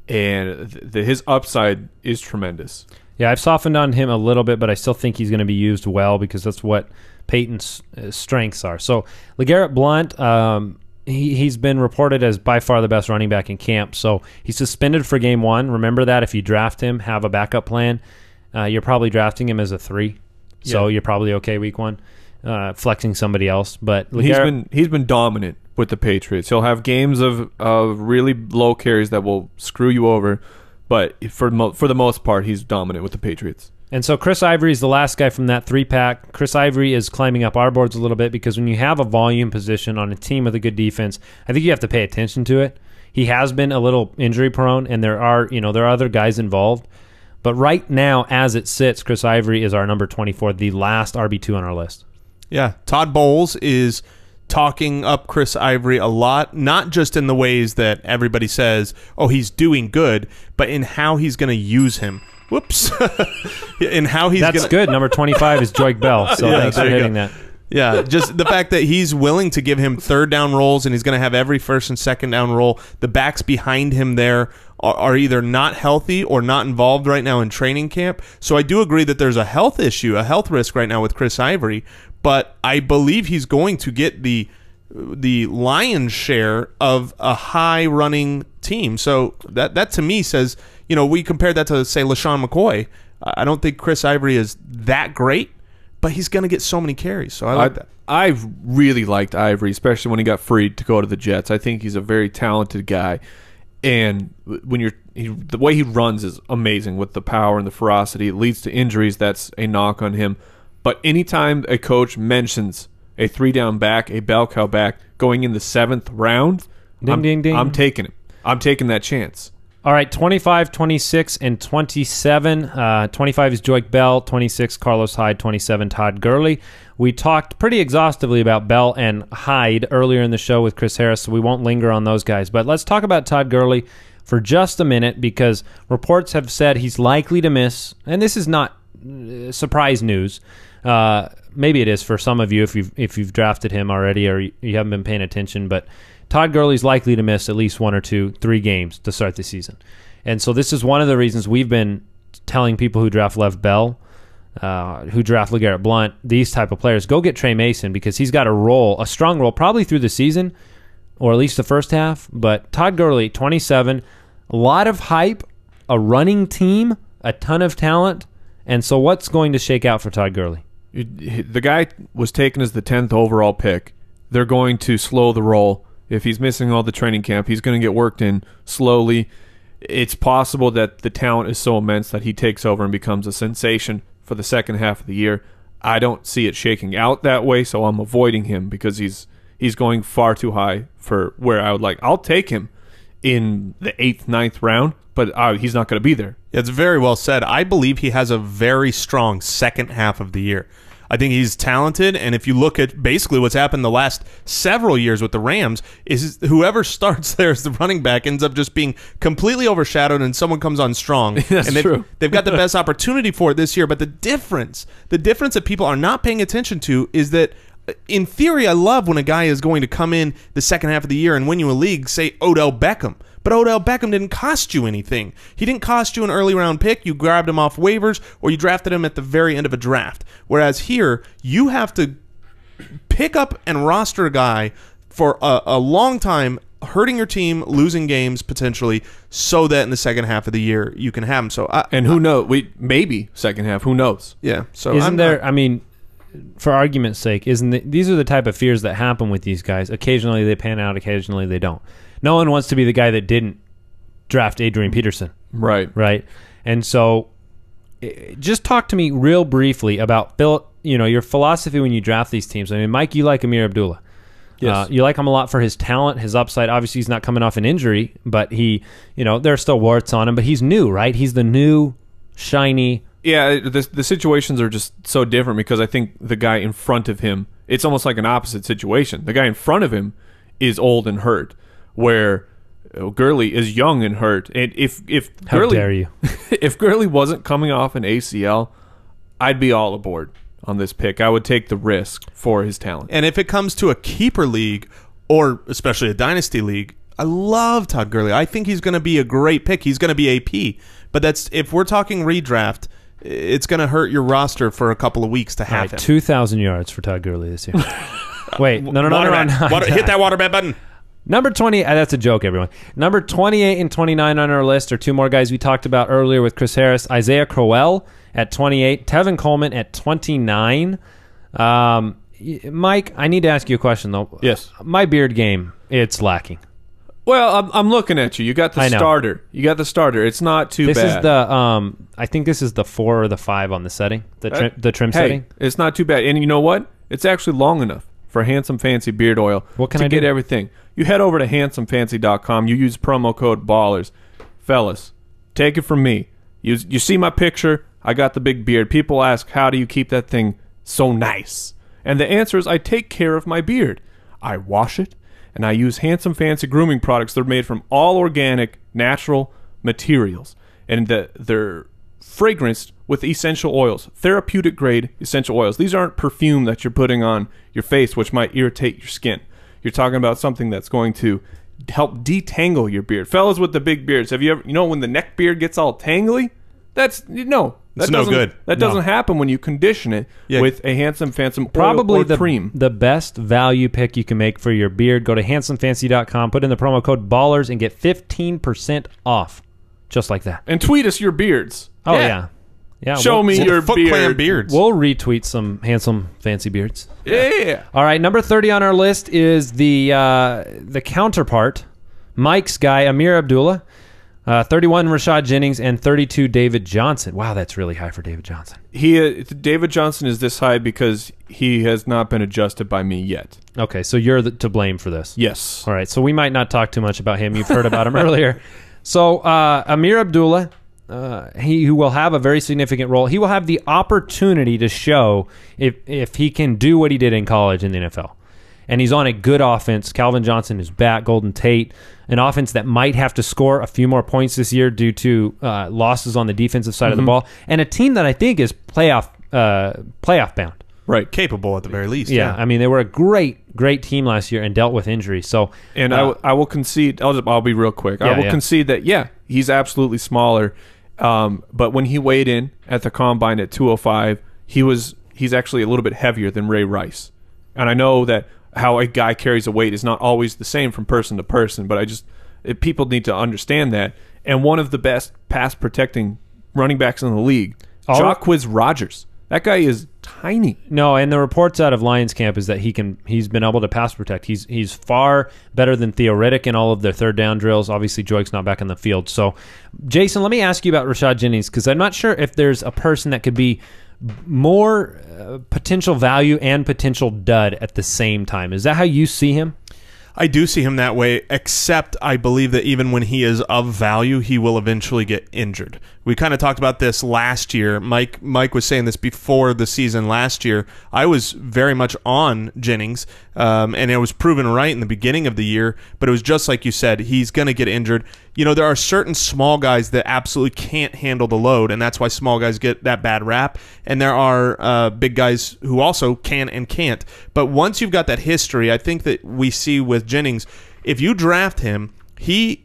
and his upside is tremendous. Yeah, I've softened on him a little bit, but I still think he's going to be used well because that's what Peyton's strengths are. So LeGarrette Blount, he's been reported as by far the best running back in camp. So he's suspended for game 1. Remember that if you draft him, have a backup plan. You're probably drafting him as a 3. So you're probably okay week 1. flexing somebody else. But he's been dominant with the Patriots. He'll have games of really low carries that will screw you over, but for the most part, he's dominant with the Patriots. And so Chris Ivory is the last guy from that 3-pack. Chris Ivory is climbing up our boards a little bit because when you have a volume position on a team with a good defense, I think you have to pay attention to it. He has been a little injury prone, and there are other guys involved. But right now, as it sits, Chris Ivory is our number 24, the last RB2 on our list. Yeah, Todd Bowles is talking up Chris Ivory a lot, not just in the ways that everybody says, oh, he's doing good, but in how he's going to use him. Whoops. In how he's That's good. Number 25 is Joik Bell, so thanks for hitting that. Yeah, just the fact that he's willing to give him third down roles and he's going to have every first and second down role. The backs behind him there are either not healthy or not involved right now in training camp. So I do agree that there's a health issue, a health risk right now with Chris Ivory, but I believe he's going to get the lion's share of a high running team. So that to me says, we compared that to, say, LaShawn McCoy. I don't think Chris Ivory is that great, but he's going to get so many carries. So I like that. I've really liked Ivory, especially when he got freed to go to the Jets. I think he's a very talented guy. And when the way he runs is amazing with the power and the ferocity. It leads to injuries. That's a knock on him. But anytime a coach mentions a 3-down back, a bell cow back, going in the 7th round, Ding. I'm taking him. I'm taking that chance. All right, 25, 26, and 27. 25 is Joik Bell, 26 Carlos Hyde, 27 Todd Gurley. We talked pretty exhaustively about Bell and Hyde earlier in the show with Chris Harris, so we won't linger on those guys. But let's talk about Todd Gurley for just a minute because reports have said he's likely to miss, and this is not surprise news. Maybe it is for some of you if you've drafted him already or you haven't been paying attention, but Todd Gurley's likely to miss at least 1 or 2, 3 games to start the season. And so this is one of the reasons we've been telling people who draft Lev Bell, who draft LeGarrette Blount, these type of players, go get Trey Mason because he's got a strong role, probably through the season, or at least the first half. But Todd Gurley, 27, a lot of hype, a running team, a ton of talent. And so what's going to shake out for Todd Gurley? The guy was taken as the 10th overall pick. They're going to slow the roll. If he's missing all the training camp, he's going to get worked in slowly. It's possible that the talent is so immense that he takes over and becomes a sensation for the second half of the year. I don't see it shaking out that way, so I'm avoiding him because he's going far too high for where I would like. I'll take him in the 8th, 9th round, but he's not going to be there. It's very well said. I believe he has a very strong second half of the year. I think he's talented, and if you look at basically what's happened the last several years with the Rams, is whoever starts there as the running back ends up just being completely overshadowed and someone comes on strong. That's true. They've got the best opportunity for it this year, but the difference that people are not paying attention to is that in theory, I love when a guy is going to come in the second half of the year and win you a league, say Odell Beckham. But Odell Beckham didn't cost you anything. He didn't cost you an early round pick. You grabbed him off waivers or you drafted him at the very end of a draft. Whereas here, you have to pick up and roster a guy for a long time, hurting your team, losing games potentially, so that in the second half of the year you can have him. So who knows? Maybe second half. Who knows? Yeah. So for argument's sake, these are the type of fears that happen with these guys. Occasionally they pan out, occasionally they don't. No one wants to be the guy that didn't draft Adrian Peterson. Right. And so just talk to me real briefly about your philosophy when you draft these teams. I mean, Mike, you like Amir Abdullah. Yes. You like him a lot for his talent, his upside. Obviously, he's not coming off an injury, but there are still warts on him, but he's new, right? He's the new, shiny. Yeah, the situations are just so different because I think the guy in front of him, it's almost like an opposite situation. The guy in front of him is old and hurt, where Gurley is young and hurt. And if How Gurley, dare you? If Gurley wasn't coming off an ACL, I'd be all aboard on this pick. I would take the risk for his talent. And if it comes to a keeper league, or especially a dynasty league, I love Todd Gurley. I think he's going to be a great pick. He's going to be AP. But if we're talking redraft, it's going to hurt your roster for a couple of weeks to have him. 2,000 yards for Todd Gurley this year. Wait, no. Hit that water bet button. Number 20, that's a joke, everyone. Number 28 and 29 on our list are two more guys we talked about earlier with Chris Harris. Isaiah Crowell at 28, Tevin Coleman at 29. Mike, I need to ask you a question though. Yes. My beard game, it's lacking. Well, I'm looking at you. You got the I know. starter. You got the starter. It's not too This bad. is the I think this is the 4 or the 5 on the setting, the trim hey, setting. it's not too bad. And you know what? It's actually long enough for Handsome Fancy Beard Oil What can to I get do? everything. You head over to handsomefancy.com. You use promo code BALLERS. Fellas, take it from me. You see my picture. I got the big beard. People ask, how do you keep that thing so nice? And the answer is I take care of my beard. I wash it, and I use Handsome Fancy grooming products. They're made from all organic, natural materials. And they're fragranced with essential oils, therapeutic grade essential oils. These aren't perfume that you're putting on your face, which might irritate your skin. You're talking about something that's going to help detangle your beard. Fellas with the big beards, have you ever, when the neck beard gets all tangly? That's no good. That doesn't happen when you condition it with a Handsome Fancy Probably oil or cream. the best value pick you can make for your beard. Go to handsomefancy.com, put in the promo code BALLERS, and get 15% off. Just like that. And tweet us your beards. Oh, yeah. Yeah. Show me your Foot beard. Clan beards. We'll retweet some handsome fancy beards. Yeah. All right, number 30 on our list is the counterpart, Mike's guy, Amir Abdullah. 31 Rashad Jennings, and 32 David Johnson. Wow, that's really high for David Johnson. David Johnson is this high because he has not been adjusted by me yet. Okay, so you're to blame for this. Yes. All right, so we might not talk too much about him. You've heard about him earlier. So Amir Abdullah, he will have a very significant role. He will have the opportunity to show if he can do what he did in college in the NFL. And he's on a good offense. Calvin Johnson is back. Golden Tate, an offense that might have to score a few more points this year due to losses on the defensive side of the ball, and a team that I think is playoff bound. Right. Capable at the very least. Yeah, I mean they were a great team last year and dealt with injuries. So, and I will concede. I'll be real quick. I will concede that he's absolutely smaller, but when he weighed in at the combine at 205, he's actually a little bit heavier than Ray Rice, and I know that how a guy carries a weight is not always the same from person to person, but people need to understand that. And one of the best pass protecting running backs in the league, Jacquizz Rodgers. That guy is tiny. No, and the reports out of Lions camp is that he's been able to pass protect. He's far better than Theo Riddick in all of their third down drills. Obviously, Joik's not back in the field. So, Jason, let me ask you about Rashad Jennings, because I'm not sure if there's a person that could be more potential value and potential dud at the same time. Is that how you see him? I do see him that way, except I believe that even when he is of value, he will eventually get injured. We kind of talked about this last year. Mike was saying this before the season last year. I was very much on Jennings, and it was proven right in the beginning of the year, but it was just like you said, he's going to get injured. There are certain small guys that absolutely can't handle the load, and that's why small guys get that bad rap, and there are big guys who also can and can't. But once you've got that history, I think that we see with Jennings, if you draft him, he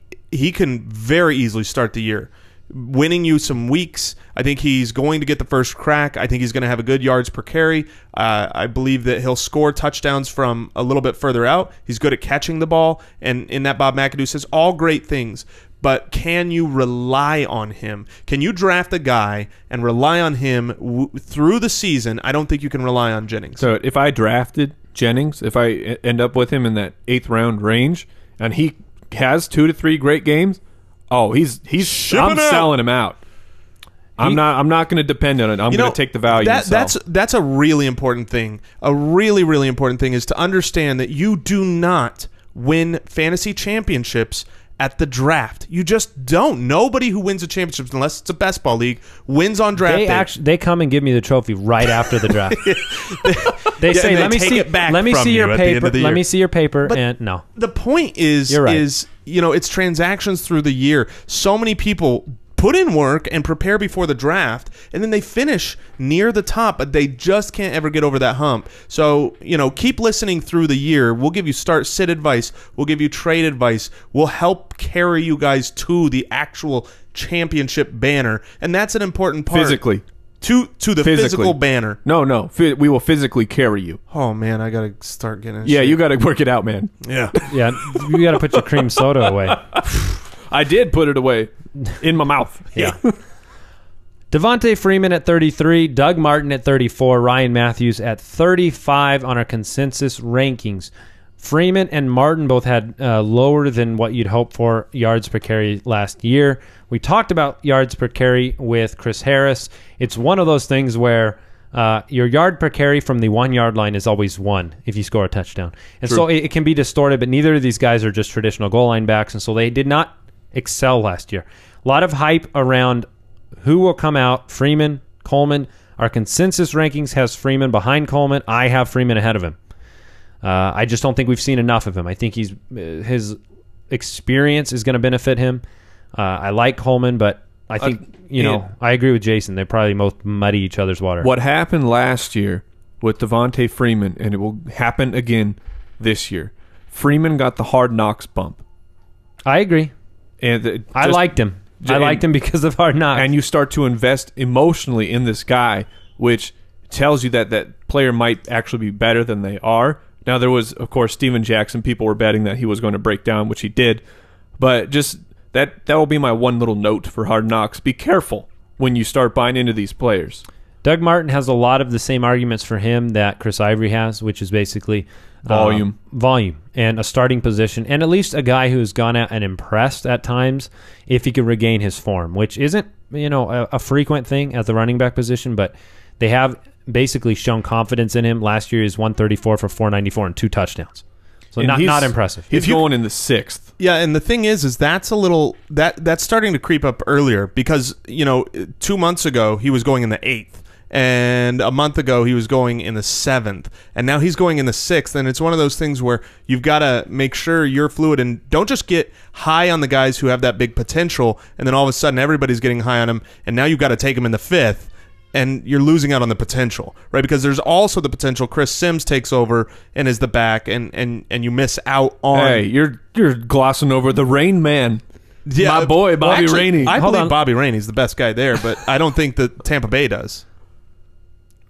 can very easily start the year winning you some weeks. I think he's going to get the first crack. I think he's going to have a good yards per carry. I believe that he'll score touchdowns from a little bit further out. He's good at catching the ball, and in that Bob McAdoo says all great things. But can you rely on him? Can you draft a guy and rely on him through the season? I don't think you can rely on Jennings. So if I drafted Jennings, if I end up with him in that 8th round range, and he has 2 to 3 great games, I'm selling him out. I'm not going to depend on it. I'm going to take the value. That's a really important thing. A really, really important thing is to understand that you do not win fantasy championships at the draft. You just don't. Nobody who wins a championship, unless it's a best ball league, wins on draft day. They come and give me the trophy right after the draft. They say, "Let me see your paper. Let me see your paper." And no, the point is, it's transactions through the year. So many people put in work and prepare before the draft, and then they finish near the top, but they just can't ever get over that hump. So, keep listening through the year. We'll give you start-sit advice. We'll give you trade advice. We'll help carry you guys to the actual championship banner, and that's an important part. Physically. To the physical banner. No. We will physically carry you. Oh, man, I got to start getting Yeah, you got to work it out, man. Yeah. Yeah, you got to put your cream soda away. I did put it away in my mouth. Yeah. Devontae Freeman at 33, Doug Martin at 34, Ryan Matthews at 35 on our consensus rankings. Freeman and Martin both had lower than what you'd hope for yards per carry last year. We talked about yards per carry with Chris Harris. It's one of those things where your yard per carry from the 1 yard line is always 1 if you score a touchdown. And True. so it can be distorted, but neither of these guys are just traditional goal line backs, and so they did not excel last year. A lot of hype around who will come out, Freeman, Coleman. Our consensus rankings has Freeman behind Coleman. I have Freeman ahead of him. I just don't think we've seen enough of him. I think his experience is going to benefit him. I like Coleman, but I think, I agree with Jason. They probably both muddy each other's water. What happened last year with Devontae Freeman, and it will happen again this year, Freeman got the Hard Knocks bump. I agree. And I liked him. I liked him because of Hard Knocks. And you start to invest emotionally in this guy, which tells you that that player might actually be better than they are. Now, there was, of course, Steven Jackson. People were betting that he was going to break down, which he did. But just that will be my one little note for Hard Knocks. Be careful when you start buying into these players. Doug Martin has a lot of the same arguments for him that Chris Ivory has, which is basically Volume, and a starting position, and at least a guy who's gone out and impressed at times if he can regain his form, which isn't a frequent thing at the running back position, but they have basically shown confidence in him. Last year, he was 134 for 494 and 2 touchdowns. So not impressive. He's going in the 6th. Yeah, and the thing is that's a little that's starting to creep up earlier because 2 months ago he was going in the 8th. And a month ago, he was going in the 7th. And now he's going in the 6th. And it's one of those things where you've got to make sure you're fluid and don't just get high on the guys who have that big potential. And then all of a sudden, everybody's getting high on him. And now you've got to take him in the 5th. And you're losing out on the potential, right? Because there's also the potential Chris Sims takes over and is the back. And you miss out on... Hey, you're glossing over the Rain Man. Yeah, my boy, Bobby Rainey. I believe Bobby Rainey's the best guy there, but I don't think that Tampa Bay does.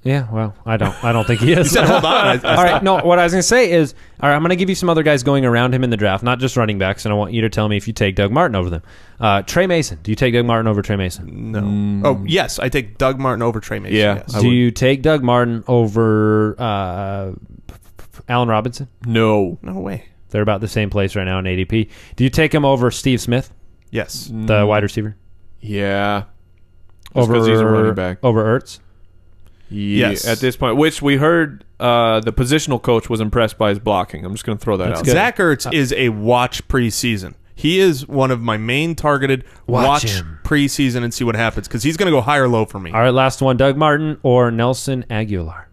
Yeah, well, I don't think he is. You said, hold on. All right, no, what I was going to say is, all right, I'm going to give you some other guys going around him in the draft, not just running backs, and I want you to tell me if you take Doug Martin over them. Trey Mason. Do you take Doug Martin over Trey Mason? No. Oh, yes, I take Doug Martin over Trey Mason. Yeah. Yes. Do you take Doug Martin over Allen Robinson? No. No way. They're about the same place right now in ADP. Do you take him over Steve Smith, Yes. the wide receiver? Yeah. Over because he's a running back. Over Ertz? Yes. At this point, which we heard the positional coach was impressed by his blocking. I'm just going to throw that out. good. Zach Ertz is a watch preseason. He is one of my main targeted Watch him. preseason and see what happens because he's going to go high or low for me. All right, last one, Doug Martin or Nelson Aguilar?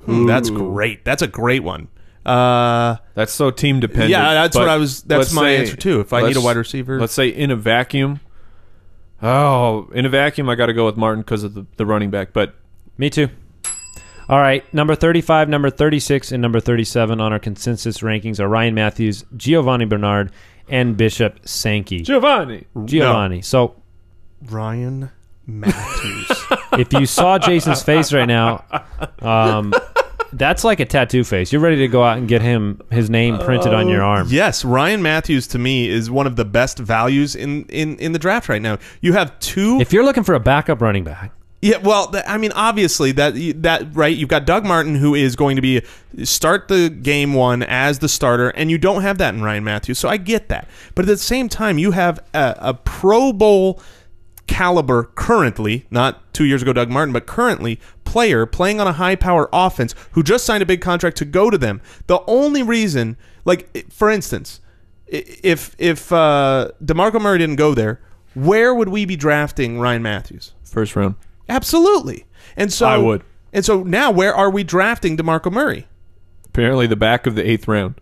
That's great. That's a great one. That's so team dependent. Yeah, that's but what I was. That's my answer too. If I need a wide receiver, let's say in a vacuum. Oh, in a vacuum, I got to go with Martin because of the running back. But Me too. All right, number 35, number 36, and number 37 on our consensus rankings are Ryan Matthews, Giovanni Bernard, and Bishop Sankey. Giovanni. Giovanni. So Ryan Matthews. if you saw Jason's face right now, that's like a tattoo face. You're ready to go out and get his name printed on your arm. Yes, Ryan Matthews to me is one of the best values in the draft right now. You have two. If you're looking for a backup running back, Yeah, well, I mean, obviously that right. You've got Doug Martin, who is going to be start the game one as the starter, and you don't have that in Ryan Matthews. So I get that, but at the same time, you have a Pro Bowl caliber currently, not 2 years ago, Doug Martin, but currently player playing on a high power offense who just signed a big contract to go to them. The only reason, like for instance, if DeMarco Murray didn't go there, where would we be drafting Ryan Matthews? First round. Absolutely. And so I would. And so now where are we drafting DeMarco Murray? Apparently the back of the 8th round.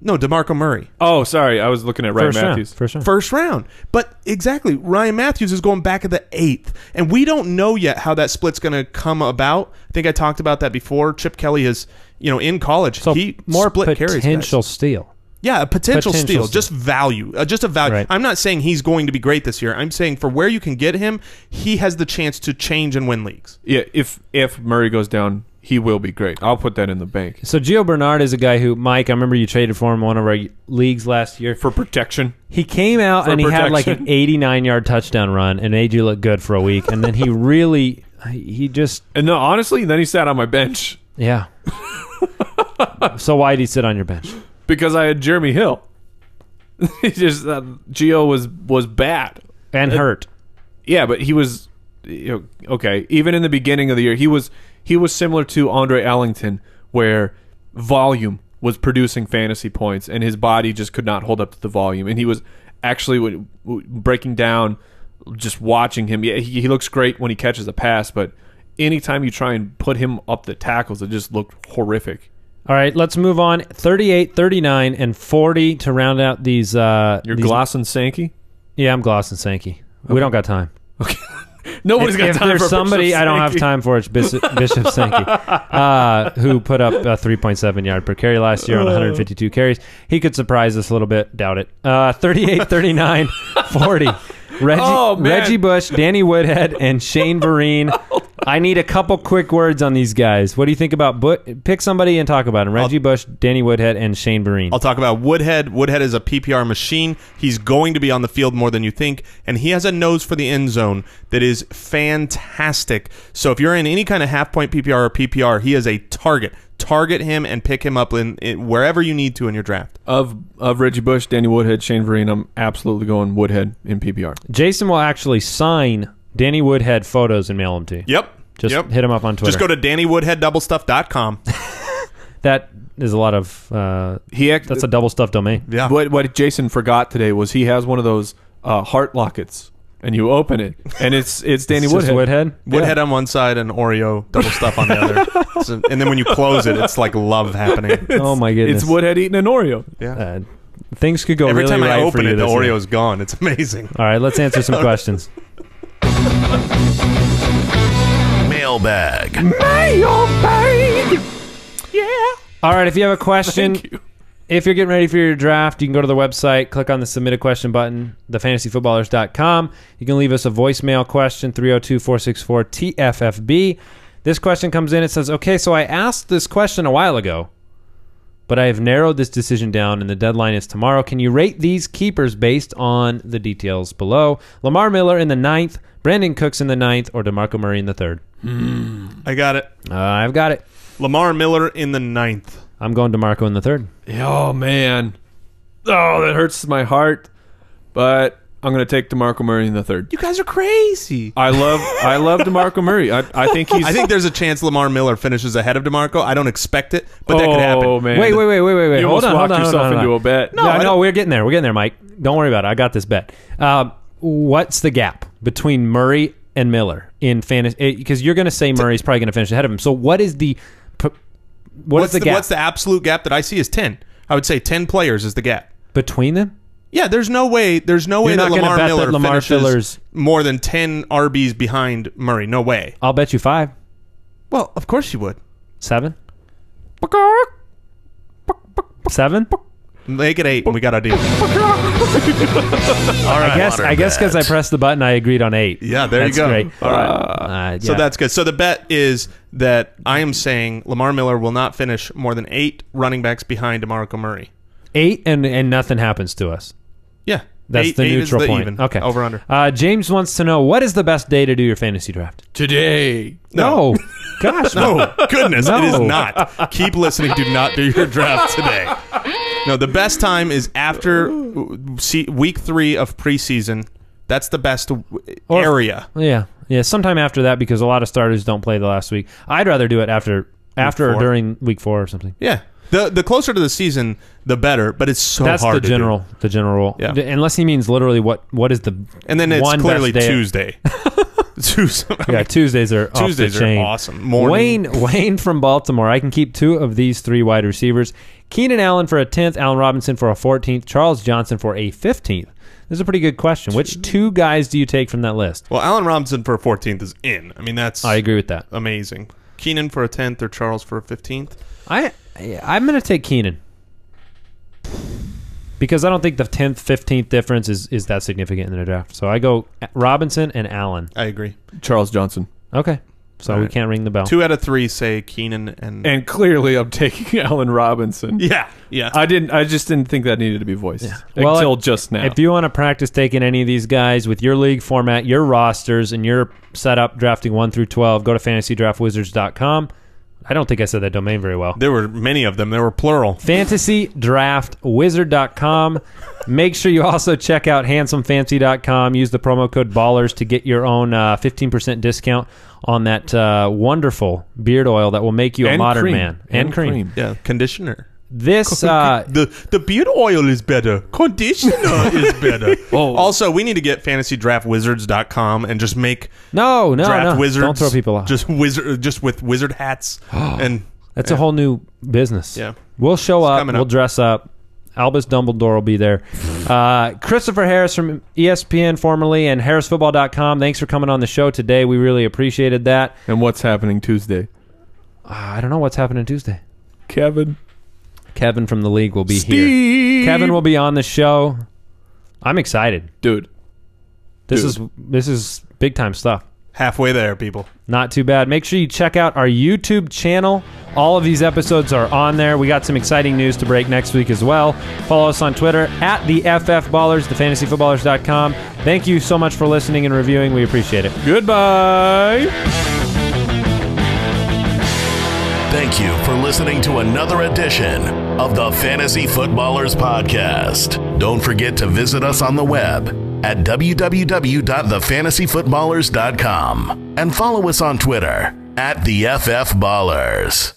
No, DeMarco Murray. Oh, sorry. I was looking at Ryan Matthews. First round. But exactly, Ryan Matthews is going back at the 8th. And we don't know yet how that split's going to come about. I think I talked about that before. Chip Kelly is, in college, so he more split carries. potential steal. Yeah, a potential steal. Just value. Just a value. Right. I'm not saying he's going to be great this year. I'm saying for where you can get him, he has the chance to change and win leagues. Yeah, if Murray goes down, he will be great. I'll put that in the bank. So Gio Bernard is a guy who, Mike, I remember you traded for him in one of our leagues last year. For protection. He came out For and he had like an protection. 89-yard touchdown run and made you look good for a week. And then he just, And no, honestly, then he sat on my bench yeah. So why did he sit on your bench? because I had Jeremy Hill. He just Gio was bad. And hurt. Yeah, but he was okay. Even in the beginning of the year, he was similar to Andre Ellington, where volume was producing fantasy points, and his body just could not hold up to the volume. And he was actually breaking down. Just watching him, yeah, he looks great when he catches a pass, but anytime you try and put him up the tackles, it just looked horrific. All right, let's move on. 38, 39, and 40 to round out these. You're these, Gloss and Sankey? Yeah, I'm Gloss and Sankey. We don't got time. Nobody's got if time there's for somebody Bishop I don't have Sankey. time for, it's Bishop Sankey, who put up a 3.7 yard per carry last year on 152 carries. He could surprise us a little bit. Doubt it. 38, 39, 40. Reggie Bush, Danny Woodhead, and Shane Vereen. I need a couple quick words on these guys. What do you think about pick somebody and talk about them? Reggie Bush, Danny Woodhead, and Shane Vereen. I'll talk about Woodhead. Woodhead is a PPR machine. He's going to be on the field more than you think, and he has a nose for the end zone that is fantastic. So if you're in any kind of half-point PPR or PPR, he is a target. Target him and pick him up in wherever you need to in your draft. Of Reggie Bush, Danny Woodhead, Shane Vereen, I'm absolutely going Woodhead in PPR. Jason will actually sign Danny Woodhead photos and mail them to you. Yep. Just hit him up on Twitter. Just go to DannyWoodheadDoubleStuff.com. That is a lot of. That's a double stuff domain. Yeah. What Jason forgot today was he has one of those heart lockets, and you open it, and it's Danny It's just Woodhead. Woodhead. Woodhead on one side and Oreo double stuff on the other. And then when you close it, it's like love happening. Oh my goodness! It's Woodhead eating an Oreo. Yeah. Things could go Every really time right I for open you it, the this year. Oreo's gone. It's amazing. All right, let's answer some questions. Mailbag. All right, if you have a question, Thank you. if you're getting ready for your draft, you can go to the website, click on the submit a question button, thefantasyfootballers.com. You can leave us a voicemail question, 302-464-TFFB. This question comes in. It says, okay, so I asked this question a while ago, but I have narrowed this decision down, and the deadline is tomorrow. Can you rate these keepers based on the details below? Lamar Miller in the 9th, Brandon Cooks in the 9th, or DeMarco Murray in the 3rd? I got it. I've got it. Lamar Miller in the 9th. I'm going DeMarco in the 3rd. Oh man, that hurts my heart. But I'm going to take DeMarco Murray in the 3rd. You guys are crazy. I love DeMarco Murray. I think he's. I think there's a chance Lamar Miller finishes ahead of DeMarco. I don't expect it, but that could happen. Oh man, Wait. You Hold almost on. walked yourself into a bet. No, we're getting there. We're getting there, Mike. Don't worry about it. I got this bet. What's the gap between Murray and Miller in fantasy? Because you're going to say Murray's probably going to finish ahead of him. So what is the what's the gap What's the absolute gap that I see is 10. I would say 10 players is the gap. between them? Yeah, there's no way You're that not gonna Lamar bet Miller that Lamar finishes Miller's- more than 10 RBs behind Murray. No way. I'll bet you 5, Well, of course you would. 7, 7. Make it 8 and we got a deal. I guess because I pressed the button, I agreed on 8. Yeah, there That's you go. Great. All right. So yeah. that's good. So the bet is that I am saying Lamar Miller will not finish more than 8 running backs behind DeMarco Murray. 8 and nothing happens to us. Yeah. That's eight, the eight neutral is the point. Even. Okay. Over under. James wants to know, what is the best day to do your fantasy draft? Today. No. Gosh, No, goodness, it is No. not. Keep listening. Do not do your draft today. No, the best time is after week 3 of preseason. That's the best area. Yeah. Sometime after that, because a lot of starters don't play the last week. I'd rather do it after or 4. during week 4 or something. Yeah. The closer to the season, the better. But it's so That's hard the to general do. the general rule. Yeah. Unless he means literally what is the And then it's one clearly best day- Tuesday. Tuesday. Yeah, Tuesdays are Tuesdays off the chain. are awesome. Morning. Wayne from Baltimore. I can keep 2 of these 3 wide receivers. Keenan Allen for a 10th, Allen Robinson for a 14th, Charles Johnson for a 15th. This is a pretty good question. Which 2 guys do you take from that list? Well, Allen Robinson for a 14th is in. I mean, that's I agree with that. amazing. Keenan for a 10th or Charles for a 15th. I'm going to take Keenan. Because I don't think the 10th, 15th difference is that significant in the draft. So I go Robinson and Allen. I agree. Charles Johnson. Okay. so we can't ring the bell. 2 out of 3 say Keenan And clearly, I'm taking Allen Robinson. yeah. I just didn't think that needed to be voiced Well, until just now. If you want to practice taking any of these guys with your league format, your rosters, and your setup drafting 1 through 12, go to fantasydraftwizards.com. I don't think I said that domain very well. There were many of them. There were plural. FantasyDraftWizard.com. Make sure you also check out HandsomeFancy.com. Use the promo code BALLERS to get your own 15% discount on that wonderful beard oil that will make you a modern cream. man. And cream. Yeah, conditioner. This The beard oil is better. Conditioner is better. Also, we need to get FantasyDraftWizards.com and just make no, draft wizards. Don't throw people off. Just with wizard hats and That's a whole new business. Yeah. We'll show up. coming We'll up. dress up. Albus Dumbledore will be there. Christopher Harris from ESPN formerly and HarrisFootball.com. Thanks for coming on the show today. We really appreciated that. and what's happening Tuesday? I don't know what's happening Tuesday. Kevin Kevin from the league will be Steve. here. Kevin will be on the show. I'm excited. Dude. This is big time stuff. halfway there, people. Not too bad. Make sure you check out our YouTube channel. All of these episodes are on there. We got some exciting news to break next week as well. Follow us on Twitter at the FFBallers, thefantasyfootballers.com. Thank you so much for listening and reviewing. We appreciate it. Goodbye. Thank you for listening to another edition of the Fantasy Footballers Podcast. Don't forget to visit us on the web at www.thefantasyfootballers.com and follow us on Twitter at the FF Ballers.